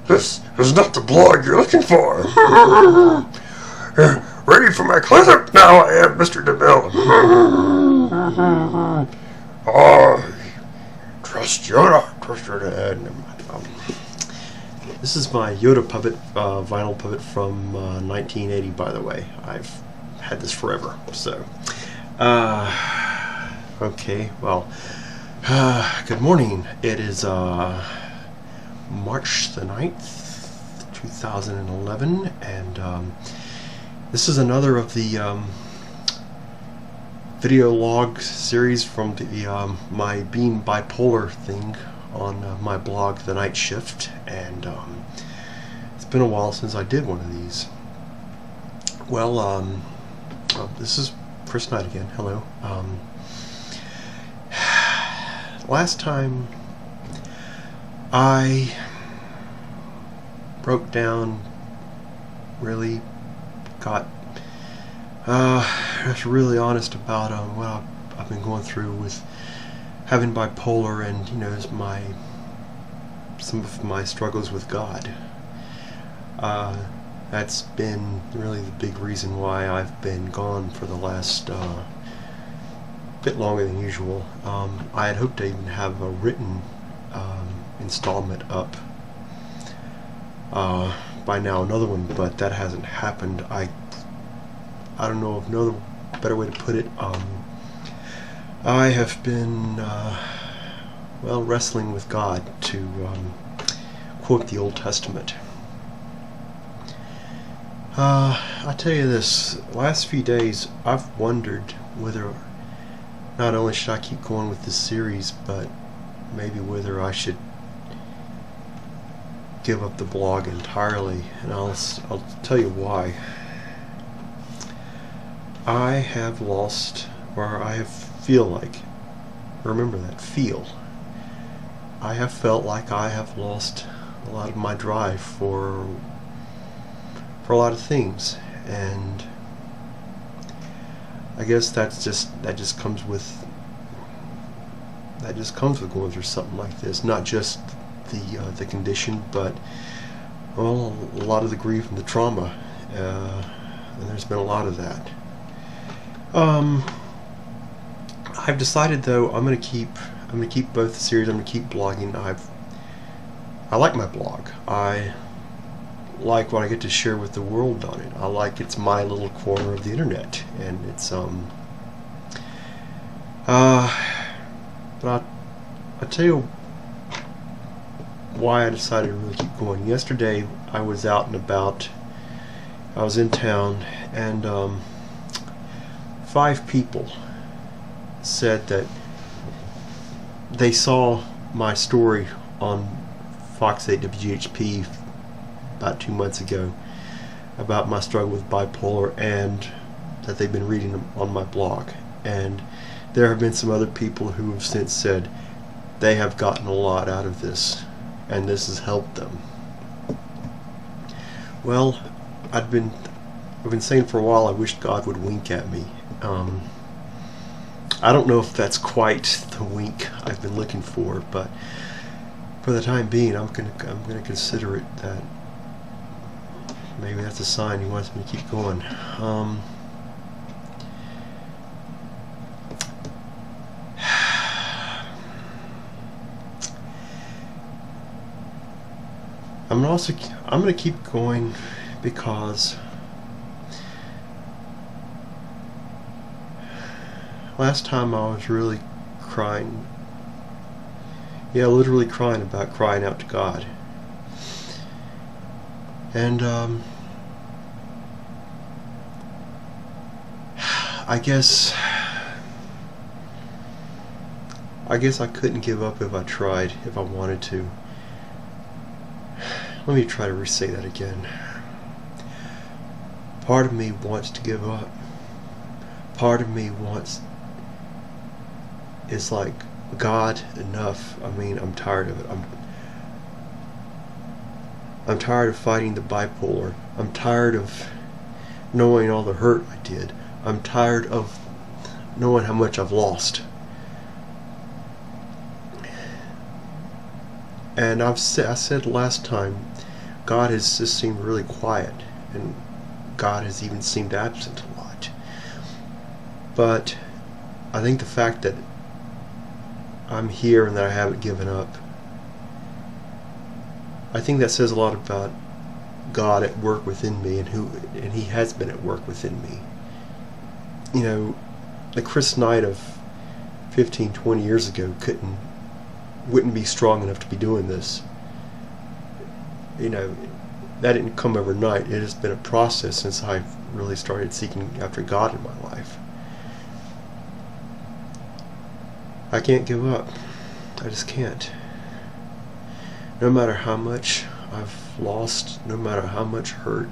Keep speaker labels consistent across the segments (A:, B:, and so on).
A: This is not the blog you're looking for. Ready for my close-up? Now I am Mr. DeMille. Oh, trust Yoda. Trust Yoda. This is my Yoda puppet, vinyl puppet from 1980, by the way. I've had this forever, so. Okay, well, good morning. It is March the 9th, 2011, and this is another of the video log series from the my being bipolar thing on my blog, The Night Shift, and it's been a while since I did one of these. Well, oh, this is Chris Knight again. Hello. Last time I broke down, really got just really honest about what I've been going through with having bipolar, and some of my struggles with God. That's been really the big reason why I've been gone for the last bit longer than usual. I had hoped to even have a written installment up by now, another one, but that hasn't happened. I don't know of no better way to put it. I have been well, wrestling with God, to quote the Old Testament. I tell you this, last few days I've wondered whether not only should I keep going with this series, but maybe whether I should give up the blog entirely, and I'll tell you why. I have lost, or I have felt like I have lost a lot of my drive for a lot of things, and I guess that just comes with going through something like this. Not just the condition, but well, a lot of the grief and the trauma, and there's been a lot of that. I've decided, though, I'm gonna keep both the series. I'm gonna keep blogging. I like my blog. I like what I get to share with the world on it. I like it's my little corner of the internet, and it's but I'll tell you why I decided to really keep going. Yesterday I was out and about. I was in town, and 5 people said that they saw my story on Fox 8 WGHP about 2 months ago about my struggle with bipolar, and that they've been reading on my blog. And there have been some other people who have since said they have gotten a lot out of this, and this has helped them. Well, I've been saying for a while I wish God would wink at me. I don't know if that's quite the wink I've been looking for, but for the time being, I'm gonna consider it that maybe that's a sign He wants me to keep going. I'm gonna keep going because last time I was really crying, literally crying about crying out to God. And I guess I couldn't give up if I tried, if I wanted to. Let me try to re-say that again. Part of me wants to give up. Part of me it's like, God, enough. I mean, I'm tired of it. I'm tired of fighting the bipolar. I'm tired of knowing all the hurt I did. I'm tired of knowing how much I've lost. And I said last time, God has just seemed really quiet, and God has even seemed absent a lot. But I think the fact that I'm here and that I haven't given up, I think that says a lot about God at work within me, and He has been at work within me. You know, the Chris Knight of 15, 20 years ago wouldn't be strong enough to be doing this. You know, that didn't come overnight. It has been a process since I really started seeking after God in my life. I can't give up. I just can't. No matter how much I've lost, no matter how much hurt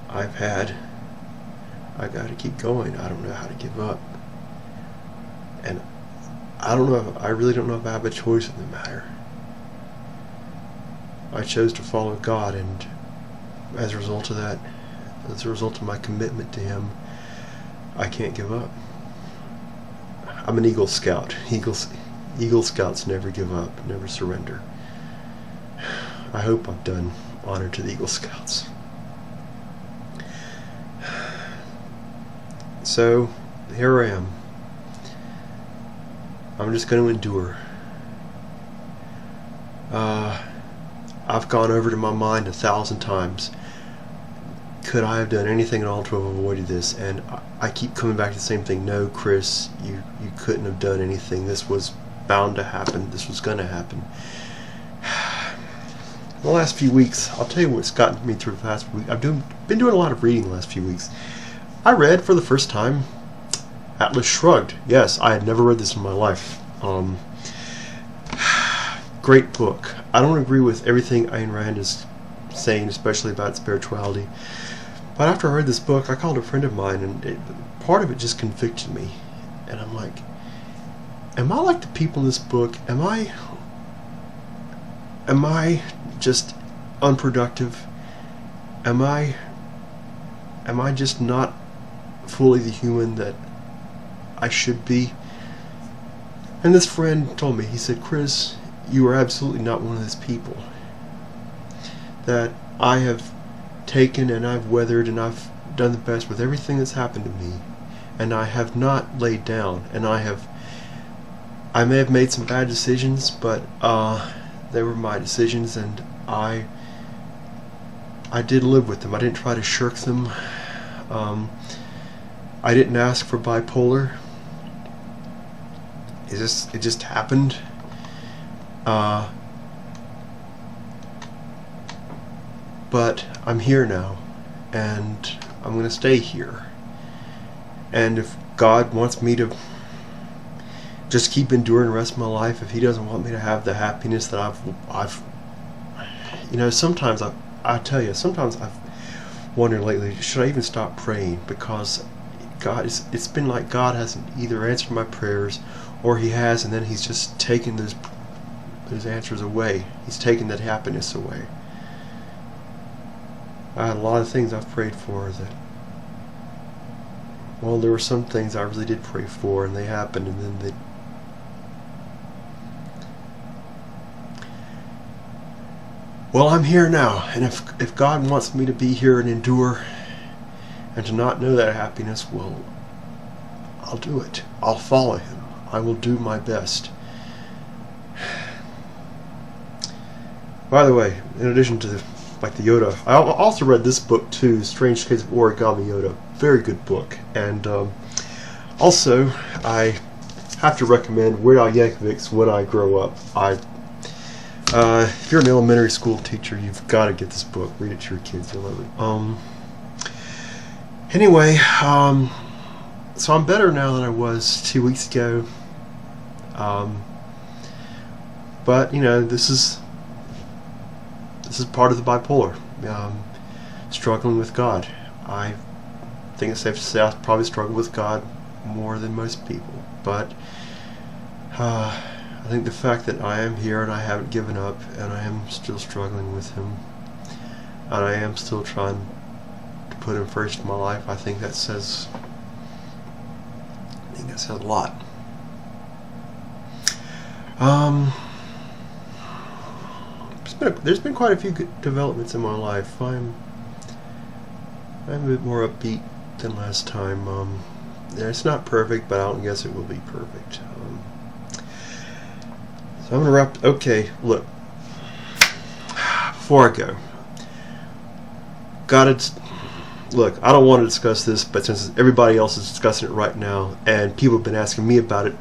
A: I've had, I gotta keep going. I don't know how to give up. And I really don't know if I have a choice in the matter. I chose to follow God, and as a result of that, as a result of my commitment to Him, I can't give up. I'm an Eagle Scout. Eagle Scouts never give up, never surrender. I hope I've done honor to the Eagle Scouts. So, here I am. I'm just going to endure. I've gone over to my mind 1,000 times. Could I have done anything at all to have avoided this? And I keep coming back to the same thing. No, Chris, you couldn't have done anything. This was bound to happen. This was going to happen. The last few weeks, I'll tell you what's gotten me through the past week. I've been doing a lot of reading the last few weeks. I read for the first time Atlas Shrugged. Yes, I had never read this in my life. Great book. I don't agree with everything Ayn Rand is saying, especially about spirituality. But after I read this book, I called a friend of mine, and part of it just convicted me. And I'm like, am I like the people in this book? Am I just unproductive? Am I just not fully the human that I should be? And this friend told me, he said, Chris, you are absolutely not one of those people. That I have taken and I've weathered and I've done the best with everything that's happened to me, and I have not laid down, and I may have made some bad decisions, but they were my decisions, and I did live with them. I didn't try to shirk them. I didn't ask for bipolar. It just happened. But I'm here now, and I'm going to stay here. And if God wants me to just keep enduring the rest of my life, if He doesn't want me to have the happiness that I've you know, sometimes I tell you, sometimes I've wondered lately, should I even stop praying? Because it's been like God hasn't either answered my prayers, or He has, and then He's just taken those answers away. He's taken that happiness away. I had a lot of things I've prayed for that, well, there were some things I really did pray for, and they happened, and then they... Well, I'm here now, and if God wants me to be here and endure, and to not know that happiness, well, I'll do it. I'll follow Him. I will do my best. By the way, in addition to the Yoda, I also read this book too, Strange Case of Origami Yoda. Very good book. And also, I have to recommend Weird Al Yankovic's When I Grow Up. If you're an elementary school teacher, you've got to get this book. Read it to your kids. You'll love it. Anyway, so I'm better now than I was 2 weeks ago. But, you know, this is part of the bipolar, struggling with God. I think it's safe to say I probably struggle with God more than most people, but I think the fact that I am here and I haven't given up, and I am still struggling with Him, and I am still trying to put Him first in my life, I think that says a lot. there's been quite a few good developments in my life. I'm a bit more upbeat than last time. Yeah, it's not perfect, but I don't guess it will be perfect. So I'm gonna wrap. Okay, look. Before I go, look. I don't want to discuss this, but since everybody else is discussing it right now, and people have been asking me about it,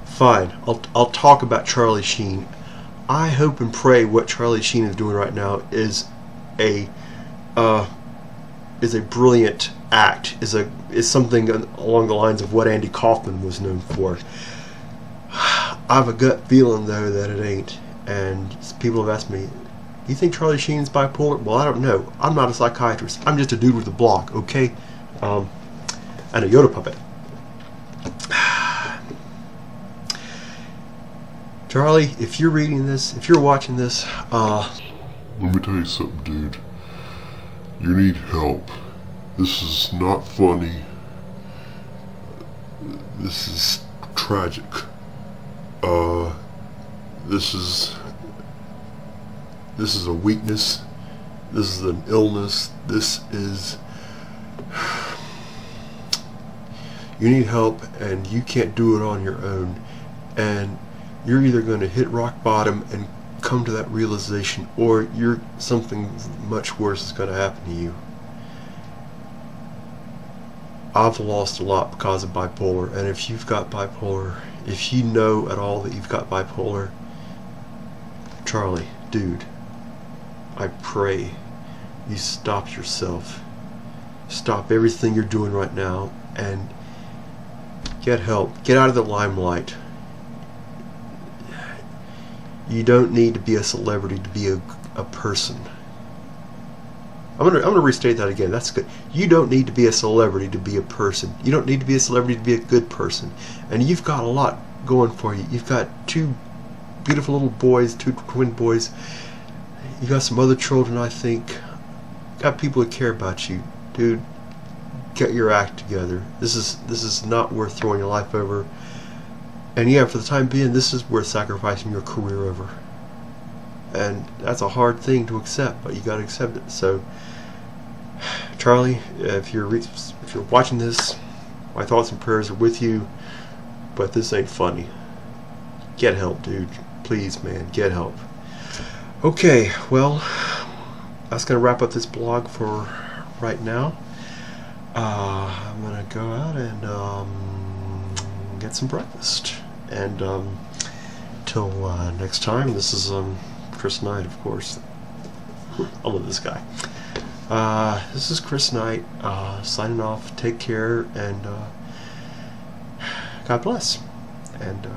A: fine. I'll talk about Charlie Sheen. I hope and pray what Charlie Sheen is doing right now is a brilliant act. Is something along the lines of what Andy Kaufman was known for. I have a gut feeling though that it ain't, and people have asked me, you think Charlie Sheen's bipolar? Well, I don't know. I'm not a psychiatrist. I'm just a dude with a blog, okay? And a Yoda puppet. Charlie, if you're reading this, if you're watching this,
B: let me tell you something, dude. You need help. This is not funny. This is tragic. This is a weakness. This is an illness. You need help, and you can't do it on your own. And you're either going to hit rock bottom and come to that realization, or something much worse is going to happen to you. I've lost a lot because of bipolar, and if you've got bipolar, if you know at all that you've got bipolar, Charlie, dude, I pray you stop yourself. Stop everything you're doing right now and get help. Get out of the limelight. You don't need to be a celebrity to be a person. I'm gonna restate that again. That's good. You don't need to be a celebrity to be a person. You don't need to be a celebrity to be a good person. And you've got a lot going for you. You've got two beautiful little boys, two twin boys. You got some other children, I think. Got people who care about you, dude. Get your act together. This is not worth throwing your life over. And yeah, for the time being, this is worth sacrificing your career over. And that's a hard thing to accept, but you got to accept it. So, Charlie, if you're watching this, my thoughts and prayers are with you. But this ain't funny. Get help, dude. Please, man, get help. Okay, well, that's gonna wrap up this blog for right now. I'm gonna go out and get some breakfast. And till next time, this is Chris Knight, of course. I love this guy. This is Chris Knight signing off. Take care, and God bless. And